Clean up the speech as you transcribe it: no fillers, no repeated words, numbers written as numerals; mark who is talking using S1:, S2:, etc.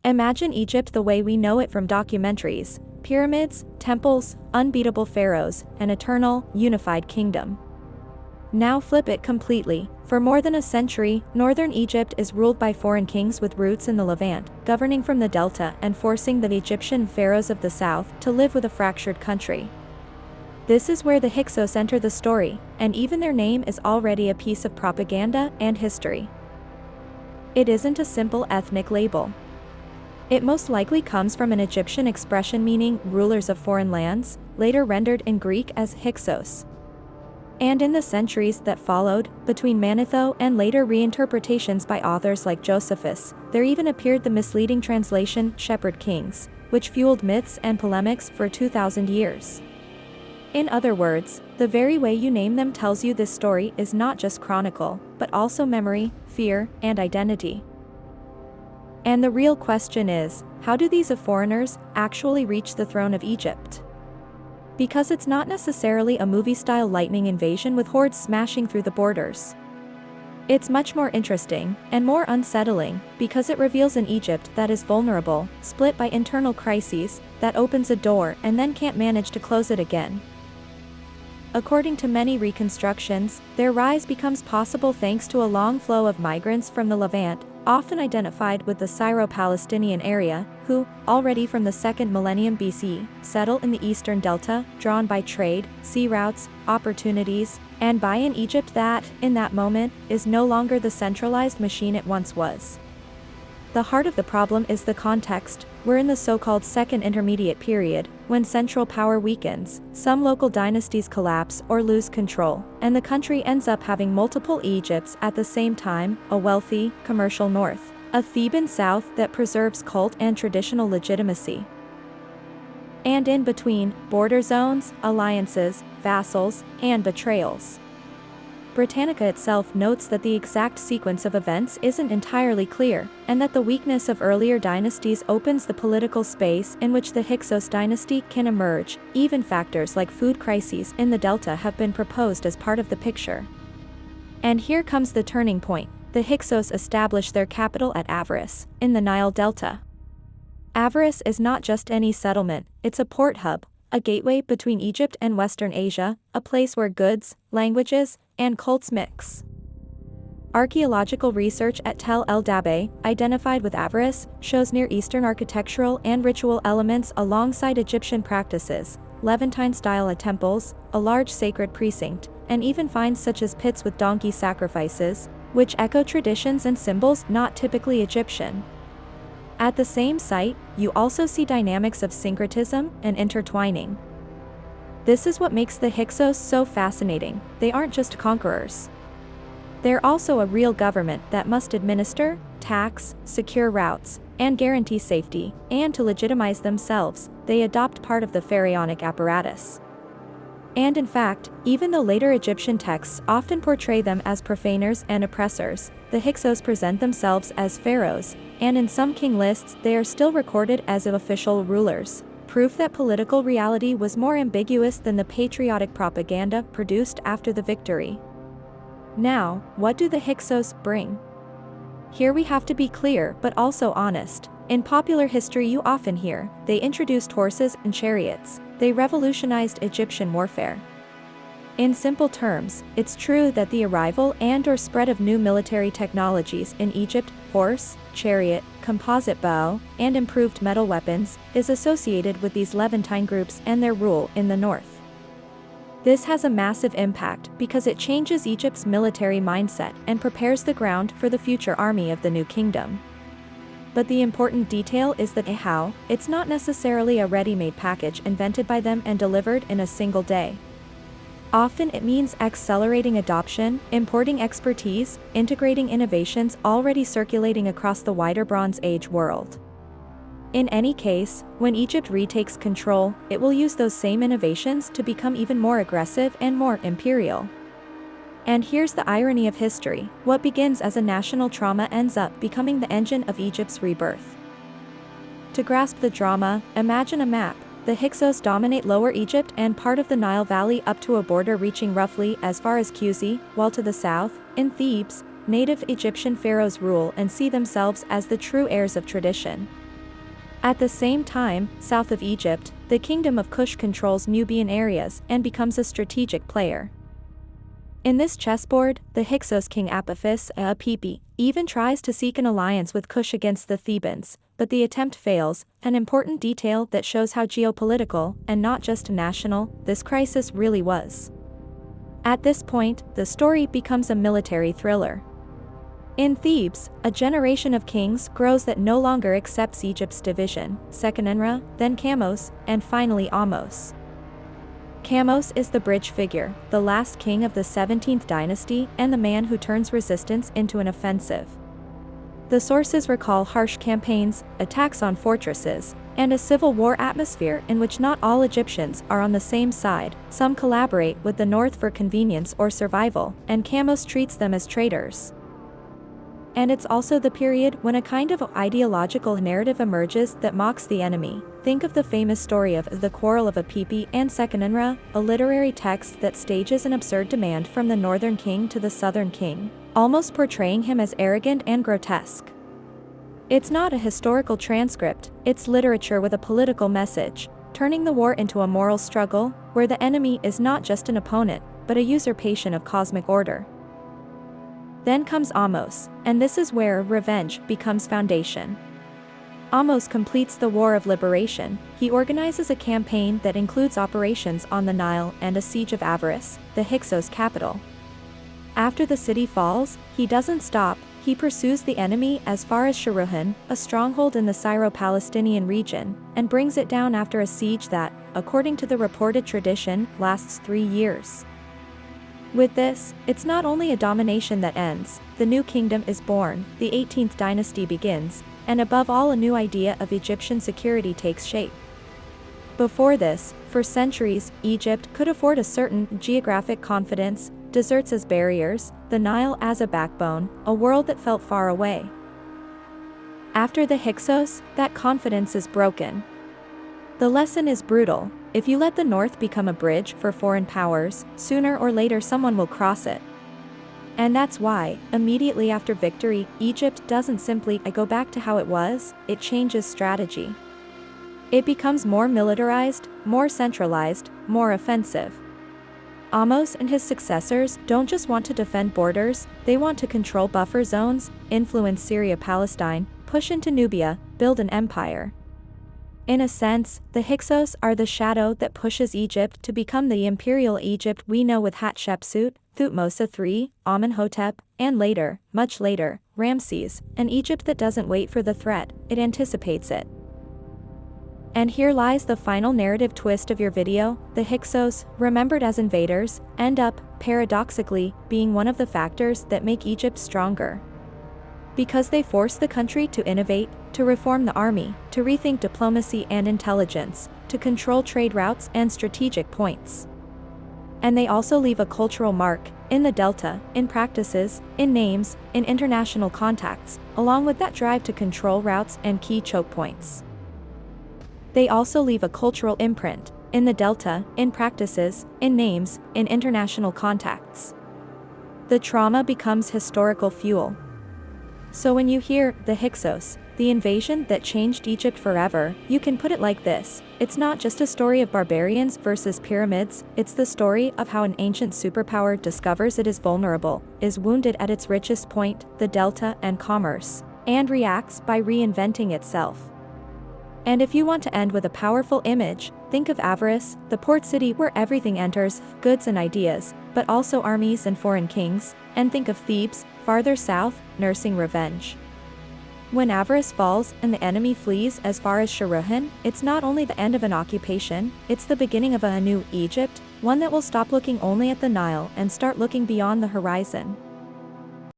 S1: Imagine Egypt the way we know it from documentaries: pyramids, temples, unbeatable pharaohs, an eternal, unified kingdom. Now flip it completely. For more than a century, northern Egypt is ruled by foreign kings with roots in the Levant, governing from the delta and forcing the Egyptian pharaohs of the south to live with a fractured country. This is where the Hyksos enter the story, and even their name is already a piece of propaganda and history. It isn't a simple ethnic label. It most likely comes from an Egyptian expression meaning rulers of foreign lands, later rendered in Greek as Hyksos. And in the centuries that followed, between Manetho and later reinterpretations by authors like Josephus, there even appeared the misleading translation Shepherd Kings, which fueled myths and polemics for 2,000 years. In other words, the very way you name them tells you this story is not just chronicle, but also memory, fear, and identity. And the real question is, how do these foreigners actually reach the throne of Egypt? Because it's not necessarily a movie-style lightning invasion with hordes smashing through the borders. It's much more interesting, and more unsettling, because it reveals an Egypt that is vulnerable, split by internal crises, that opens a door and then can't manage to close it again. According to many reconstructions, their rise becomes possible thanks to a long flow of migrants from the Levant, often identified with the Syro-Palestinian area, who, already from the 2nd millennium BC, settle in the eastern delta, drawn by trade, sea routes, opportunities, and by an Egypt that, in that moment, is no longer the centralized machine it once was. The heart of the problem is the context. We're in the so-called Second Intermediate Period, when central power weakens, some local dynasties collapse or lose control, and the country ends up having multiple Egypts at the same time: a wealthy, commercial north, a Theban south that preserves cult and traditional legitimacy. And in between, border zones, alliances, vassals, and betrayals. Britannica itself notes that the exact sequence of events isn't entirely clear, and that the weakness of earlier dynasties opens the political space in which the Hyksos dynasty can emerge. Even factors like food crises in the delta have been proposed as part of the picture. And here comes the turning point. The Hyksos establish their capital at Avaris, in the Nile Delta. Avaris is not just any settlement, it's a port hub, a gateway between Egypt and Western Asia, a place where goods, languages, and cults mix. Archaeological research at Tel El Dabbe, identified with Avaris, shows Near Eastern architectural and ritual elements alongside Egyptian practices: Levantine-style temples, a large sacred precinct, and even finds such as pits with donkey sacrifices, which echo traditions and symbols not typically Egyptian. At the same site, you also see dynamics of syncretism and intertwining. This is what makes the Hyksos so fascinating. They aren't just conquerors. They're also a real government that must administer, tax, secure routes, and guarantee safety, and to legitimize themselves, they adopt part of the pharaonic apparatus. And in fact, even though later Egyptian texts often portray them as profaners and oppressors, the Hyksos present themselves as pharaohs, and in some king lists they are still recorded as official rulers, proof that political reality was more ambiguous than the patriotic propaganda produced after the victory. Now, what do the Hyksos bring? Here we have to be clear but also honest. In popular history you often hear, they introduced horses and chariots, they revolutionized Egyptian warfare. In simple terms, it's true that the arrival and/or spread of new military technologies in Egypt, horse, chariot, composite bow, and improved metal weapons, is associated with these Levantine groups and their rule in the north. This has a massive impact because it changes Egypt's military mindset and prepares the ground for the future army of the new kingdom. But the important detail is that how, it's not necessarily a ready-made package invented by them and delivered in a single day. Often it means accelerating adoption, importing expertise, integrating innovations already circulating across the wider Bronze Age world. In any case, when Egypt retakes control, it will use those same innovations to become even more aggressive and more imperial. And here's the irony of history: what begins as a national trauma ends up becoming the engine of Egypt's rebirth. To grasp the drama, imagine a map. The Hyksos dominate Lower Egypt and part of the Nile Valley up to a border reaching roughly as far as Qusy, while to the south, in Thebes, native Egyptian pharaohs rule and see themselves as the true heirs of tradition. At the same time, south of Egypt, the kingdom of Kush controls Nubian areas and becomes a strategic player. In this chessboard, the Hyksos king Apophis Apipi even tries to seek an alliance with Kush against the Thebans, but the attempt fails, an important detail that shows how geopolitical, and not just national, this crisis really was. At this point, the story becomes a military thriller. In Thebes, a generation of kings grows that no longer accepts Egypt's division, Sekenenra, then Kamos, and finally Ahmose. Kamos is the bridge figure, the last king of the 17th dynasty and the man who turns resistance into an offensive. The sources recall harsh campaigns, attacks on fortresses, and a civil war atmosphere in which not all Egyptians are on the same side. Some collaborate with the north for convenience or survival, and Kamos treats them as traitors. And it's also the period when a kind of ideological narrative emerges that mocks the enemy. Think of the famous story of the Quarrel of Apipi and Sekenenra, a literary text that stages an absurd demand from the northern king to the southern king, almost portraying him as arrogant and grotesque. It's not a historical transcript, it's literature with a political message, turning the war into a moral struggle, where the enemy is not just an opponent, but a usurpation of cosmic order. Then comes Ahmose, and this is where revenge becomes foundation. Ahmose completes the War of Liberation. He organizes a campaign that includes operations on the Nile and a siege of Avaris, the Hyksos capital. After the city falls, he doesn't stop, he pursues the enemy as far as Sharuhan, a stronghold in the Syro-Palestinian region, and brings it down after a siege that, according to the reported tradition, lasts 3 years. With this, it's not only a domination that ends, the new kingdom is born, the 18th dynasty begins, and above all a new idea of Egyptian security takes shape. Before this, for centuries, Egypt could afford a certain geographic confidence, deserts as barriers, the Nile as a backbone, a world that felt far away. After the Hyksos, that confidence is broken. The lesson is brutal. If you let the north become a bridge for foreign powers, sooner or later someone will cross it. And that's why, immediately after victory, Egypt doesn't simply go back to how it was, it changes strategy. It becomes more militarized, more centralized, more offensive. Ahmose and his successors don't just want to defend borders, they want to control buffer zones, influence Syria-Palestine, push into Nubia, build an empire. In a sense, the Hyksos are the shadow that pushes Egypt to become the imperial Egypt we know with Hatshepsut, Thutmose III, Amenhotep, and later, much later, Ramses, an Egypt that doesn't wait for the threat, it anticipates it. And here lies the final narrative twist of your video: the Hyksos, remembered as invaders, end up, paradoxically, being one of the factors that make Egypt stronger. Because they force the country to innovate, to reform the army, to rethink diplomacy and intelligence, to control trade routes and strategic points. And they also leave a cultural mark, in the Delta, in practices, in names, in international contacts, along with that drive to control routes and key choke points. They also leave a cultural imprint, in the Delta, in practices, in names, in international contacts. The trauma becomes historical fuel. So when you hear the Hyksos, the invasion that changed Egypt forever, you can put it like this: it's not just a story of barbarians versus pyramids, it's the story of how an ancient superpower discovers it is vulnerable, is wounded at its richest point, the Delta and commerce, and reacts by reinventing itself. And if you want to end with a powerful image, think of Avaris, the port city where everything enters, goods and ideas, but also armies and foreign kings, and think of Thebes, farther south, nursing revenge. When Avaris falls and the enemy flees as far as Sharuhan, it's not only the end of an occupation, it's the beginning of a new Egypt, one that will stop looking only at the Nile and start looking beyond the horizon.